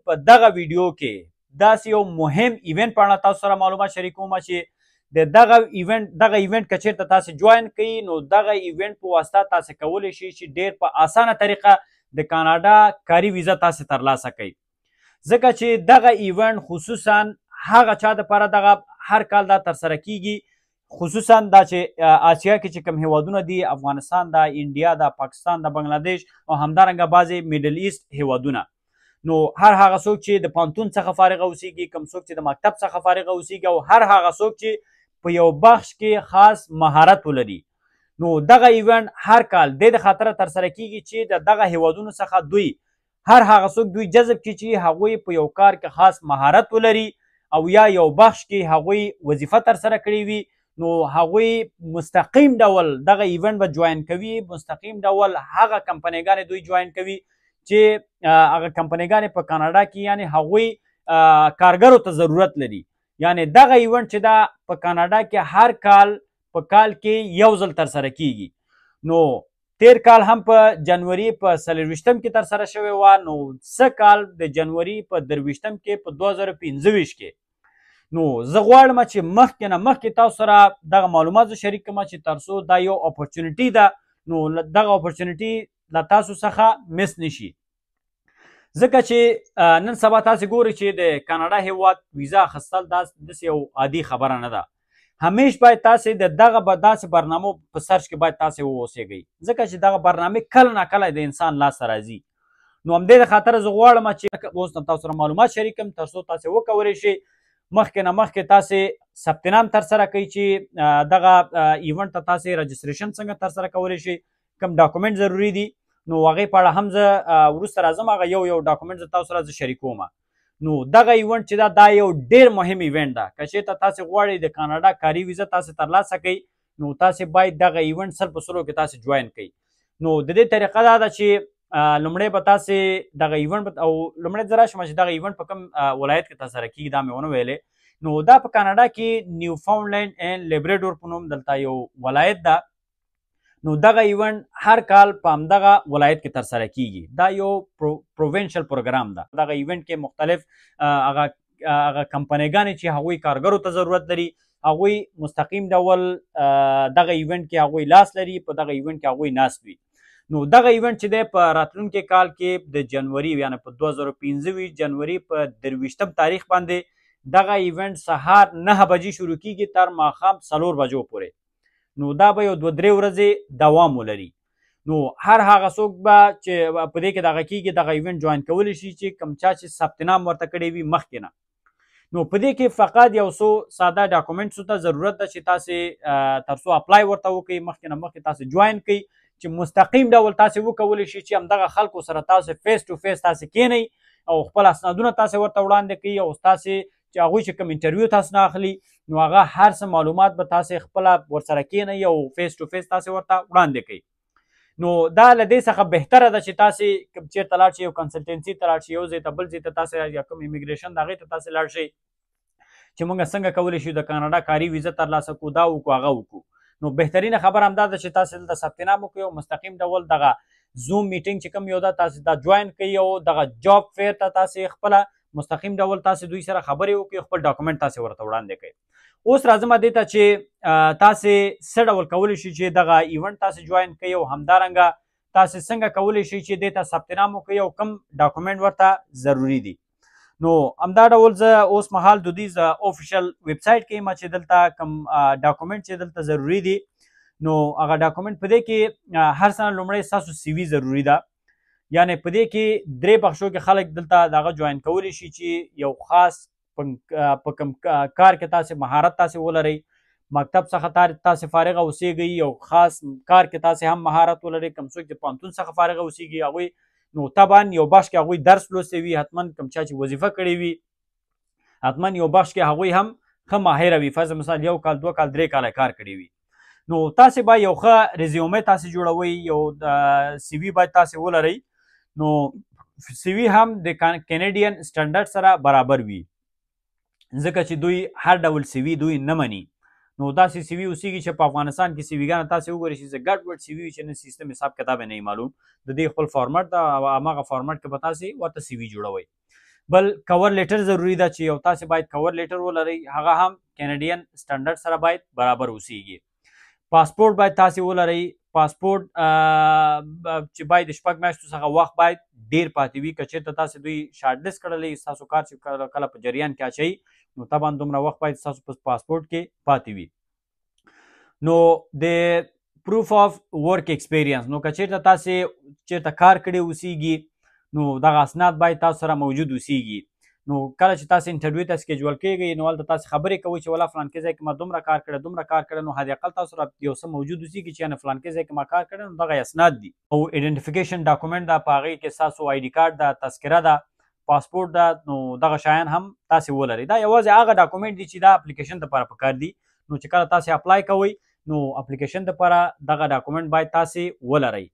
په دغه ویډیو کې داسې یو مهم ایونت په اړه تاسو سره معلومات شریکوم چې د دغه ایونت که چیرته تاسو جوین کړئ نو دغه ایونت په واسطه تاسو کولی شئ چې ډیر په اسانه طریقه د کاناډا کاري ویزه تاسو ترلاسه کړئ ځکه چې دغه ایونت خصوصا هغه چا دپاره دغه هر کال دا ترسره کیږي خصوصا دا چې آسیا کې چې کوم هیوادونه دي افغانستان دا انډیا دا پاکستان دا بنگلادیش او همدارنګه بعضې میډل ایست هیوادونه نو هر هغه څوک چې د پانتون څخه فارغه اوسیږي کوم څوک چې د مکتب څخه فارغه اوسیږي او هر هغه څوک چې په یو بخش کې خاص مهارت ولري نو دغه ایونت هر کال د خاطره ترسره کیږي چې د دغه هیوادونو څخه دوی هر هغه څوک دوی جذب کړي چې هغوی په یو کار کې خاص مهارت ولري او یا یو بخش کې هغوی وظیفه ترسره کړې وي نو هغوی مستقیم ډول دغه ایونت به جوین کوي مستقیم ډول هغه کمپنیګانې دوی جوین کوي چې هغه کمپنیګانې په کاناډا کې یعنی هغوی کارګرو ته ضرورت لري یعنی دغه ایونت چې دا په کاناډا کې هر کال په کال کې یو ځل ترسره کیږي نو تیر کال هم په جنوري په 24 کې ترسره شوی و نو څه کال د جنوري په 23 کې په 2025 کې نو زه غواړم چې مخکې نه مخکې تاسو سره دغه معلومات زه شریک کړم چې تر څو دا یو اپورچونیټي ده نو دغه اپورچونیټي له تاسو څخه مس نشي ځکه چې نن سبا تاسو ګورئ چې د کاناډا هیواد ویزا اخیستل داسې یو عادي خبره نه ده همیش باید تاسو د دغه داسې برنامو په سرچ کې باید تاسو واوسیږئ ځکه چې دغه برنامې کله نه کله د انسان لاس راځي نو همدې خاطر زه غواړم چې اوس تاسو سره معلومات شریک کړم تر څو تاسو وکولی شئ مخکې نه مخکې تاسې ثبت نام ترسره کوئ چې دغه ایونت ته تاسې رجسټریشن څنګه ترسره کولی شئ کوم ډاکومنټ ضروري دي نو هغې په اړه هم زه وروسته راځم هغه یو ډاکومنټ زه تاسو سره زه شریکوم نو دغه ایونت چې دا یو ډیر مهم ایونت ده که چېرته تاسې غواړئ د کاناډا کاري ویزه تاسې ترلاسه کړئ نو تاسې باید دغه ایونت 100% کې تاسې جوین کړئ نو د دې طریقه دا ده چې لومړی به تاسې دغه ایونت او لومړی زه راشم چې دغه ایونت په کوم ولایت کې ترسره کیږي دا مې ونه ویلې نو دا په کاناډا کې نیو فاونډلینډ اینډ لیبراډور په نوم دلته یو ولایت ده نو دغه ایونت هر کال په همدغه ولایت کې ترسره کیږي دا یو پرووینشل پروګرام ده دغه ایونت کې مختلف هغه کمپنیګانې چې هغوی کارګرو ته ضرورت لري هغوی مستقیم ډول دغه ایونت کې هغوی لاس لري په دغه ایونت کې هغوی ناست وي نو دغه ایونت چې دی په راتلونکي کال کې د جنوري یعنی په 2025 جنوري په 23 تاریخ باندې دغه ایونت سهار 9 بجې شروع کیږي تر ماښام 4 بجو پورې نو دا به یو 2-3 ورځې دوام ولري نو هر هغه څوک به چې په دې کې دغه کیږي دغه ایونت جوین کولی شي چې کوم چا چې ثبت نام ورته کړی وي مخکې نه نو په دې کې فقط یو څو ساده ډاکومنټسو ته ضرورت ده چې تاسې تر څو اپلای ورته وکړئ مخکې نه مخکې تاسې جوین کړئ چې مستقیم ډول تاسې وکولی شئ چې همدغه خلکو سره تاسې فیس ټو فیس تاسې کینئ او خپل اسنادونه تاسې ورته وړاندې کړئ او تاسې چې هغوی چې کوم انټرویو تاسو نه اخلي نو هغه هر څه معلومات به تاسې خپله ورسره کینئ او فیس ټو فیس تاسې ورته وړاندې کړئ نو دا له دې څخه بهتره ده چې تاسې کوم چېرته لاړ شئ یو کنسلټنسي ته لاړ شئ یو ځای ته بل ځای ته تاسې یا کوم امیګریشن د هغې ته تاسې لاړ شئ چې موږ څنګه کولی شو د کاناډا کاري ویزه ترلاسه کړو دا وکړو هغه وکړو نو بهترینه خبر همدا ده چې تاسې دلته ثبت نام وکړئ او مستقیم ډول دغه زوم میټینګ چې کوم یو ده تاسې دا جوین کړئ او دغه جاب فیر ته تاسې خپله مستقیم ډول تاسې دوی سره خبرې وکړئ خپل ډاکومنټ تاسې ورته وړاندې کړئ اوس راځم دې ته چې تاسې څه ډول کولی شئ چې دغه ایونټ تاسې جوین کړئ او همدارنګه تاسې څنګه کولی شئ چې دې ته ثبت نام وکړئ او کوم ډاکومنټ ورته ضروري دي نو همدا ډول زه اوس مهال دودیز اوفیشل ویبسایټ کې یم چې دلته کوم ډاکومنټ چې دلته ضروري دي نو هغه ډاکومنټ په دې کې هر څه نه لومړی ستاسو سی وي ضروري ده یعنې په دې کې 3 بخشو کې خلک دلته دغه جوین کولی شي چې یو خاص په کوم کار کې تاسې مهارت تاسې ولرئ مکتب څخه تاسې فارغه اوسیږئ یو خاص کار کې تاسې هم مهارت ولرئ کوم څوک چې پوهنتون څخه فارغه اوسیږي هغوی نو طبعا یو بخش کې هغوی درس لوستی وي حتما کوم چا چې وظیفه کړې وي حتما یو بخش کې هغوی هم ښه ماهره وي فرض مثال 1 کال 2 کال 3 کاله کار کړی وي نو تاسې باید یو ښه ریزیومې تاسې جوړوئ یو سی وي باید تاسې ولرئ نو سی وي هم د کینیډین سټنډرډ سره برابر وي ځکه چې دوی هر ډول سی وي دوی نه مني نو داسې سی وي اوسیږي چې په افغانستان کې سی ویګانې تاسې وګورئ چې ګډ وډ سی وي وي چې نه سیستم حساب کتاب یې نه معلوم د دې خپل فارمټ ده او هماغه فارمټ کې به تاسې ورته سی وي جوړوئ بل کور لیټر ضروری ده چې یو تاسې باید کور لیټر ولرئ، هغه هم کینیډین سټنډرډ سره باید برابر اوسیږي. پاسپورټ باید تاسې ولرئ. پاسپورټ چې باید د 6 میاشتو څخه وخت باید ډیر پاتې وي. که چېرته تاسې دوی شارټ لیست کړلی ستاسو کار چې کله په جریان کې اچوي نو طبعا دومره وخت باید ستاسو په پاسپورټ کې پاتې وي. نو د پروف اف ورک ایکسپیرینس، نو که چېرته تاسې چېرته کار کړی اوسیږي نو دغه اسناد باید تاسو سره موجود اوسیږي. نو کله چې تاسې انټرویو ته سکیجول کیږئ نو هلته تاسې خبرې کوئ چې والله فلانکي ځای کې ما دومره کار کړی، نو حداقل تاسو سره یو څه موجود اوسیږي چې یعنې فلانکي ځای کې ما کار کړی، نو دغه اسناد دي. او ایډنټیفیکیشن ډاکومنټ ده، په هغې کې ستاسو آی ډي کارډ ده، تذکره ده، پاسپورټ ده، نو دغه شیان هم تاسې ولرئ. دا یوازې هغه ډاکومنټ دي چې دا اپلیکیشن دپاره پکار دي. نو چې کله تاسې اپلای کوئ نو اپلیکیشن دپاره دغه ډاکومنټ باید تاسې ولرئ.